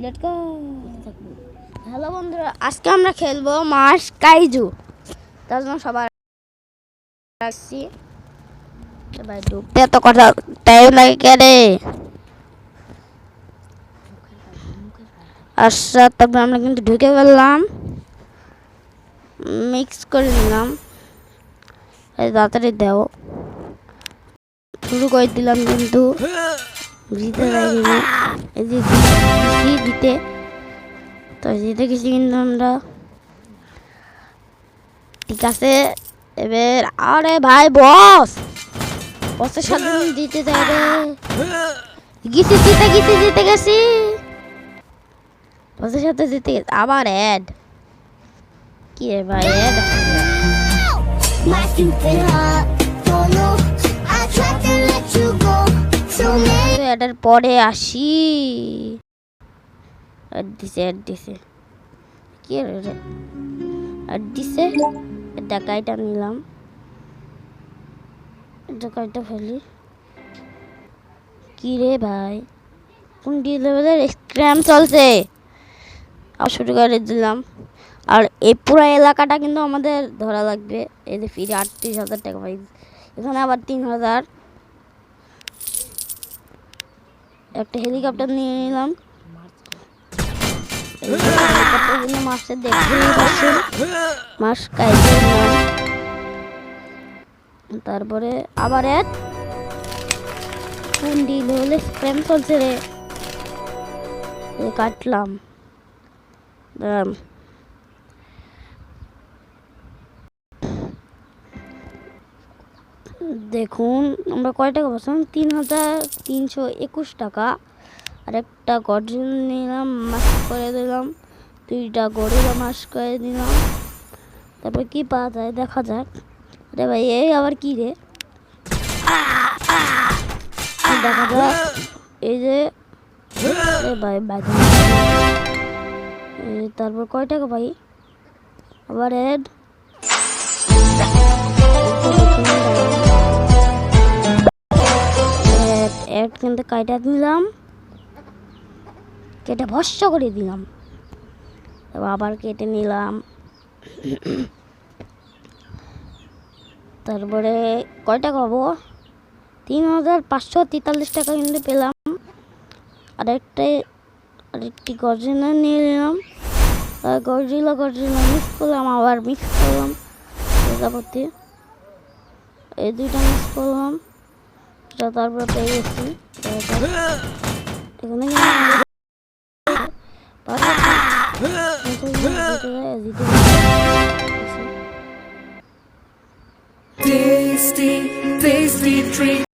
Let's go. Hello বন্ধুরা, আজকে আমরা খেলবো মাস কাইজু। তার জন্য সবার আসছি। ভাই ঢুকতে এত কথা টাইম লাগে কেন? আচ্ছা, তারপর আমরা কিন্তু ঢুকে গেলাম, মিক্স করে নিলাম। এই তাড়াতাড়ি দাও, শুরু করে দিলাম কিন্তু জিতে যাইনি। এই যে দিতে তো জিতে গেছি কিন্তু আমরা। ঠিক আছে, এবার আরে ভাই বসের সাথে দিতে দেয় রে। জিতে গেছি বসের সাথে জিতে গেছি। আবার অ্যাড কি রে ভাই, অ্যাড এটার পরে আসি। অ্যাড দিছে কি রে, অ্যাড দিছে। টাকাটা নিলাম, টাকাটা ফেলি। কি রে ভাই, কোন লেভেলের স্ক্র্যাম চলছে? আর শুরু করে দিলাম। আর এই পুরো এলাকাটা কিন্তু আমাদের ধরা লাগবে। এই যে ফিরে 38,000 টাকা পাই, এখানে আবার 3,000। একটা হেলিকপ্টার নিয়ে নিলাম। মাসে দেখতেই পাচ্ছেন, মাস কাইজু। তারপরে আবার এক কোন লেভেলে স্প্যাম চলছে রে। কাটলাম। দেখুন আমরা কয় টাকা পাচ্ছিলাম, 3,321 টাকা। আর একটা গর্জন নিলাম, মাস্ক করে দিলাম। 2টা গরিলা মাস্ক করে দিলাম। তারপর কি পাওয়া যায় দেখা যাক। আরে ভাই এই আবার কি রে, দেখা যাক। এই যে ভাই তারপর কয় টাকা ভাই, আবার এড কিন্তু কাইটা দিলাম, কেটে ভস্য করে দিলাম। আবার কেটে নিলাম। তারপরে কয় টাকা পাবো, 3,543 টাকা কিন্তু পেলাম। আরেকটি গর্জিনা নিয়ে নিলাম। গর্জিলা মিক্স করলাম, আবার মিক্স করলাম প্রজাপতি। এই 2টা মিক্স করলাম, তারপরে পেয়ে গেছি। এখানে tasty treat.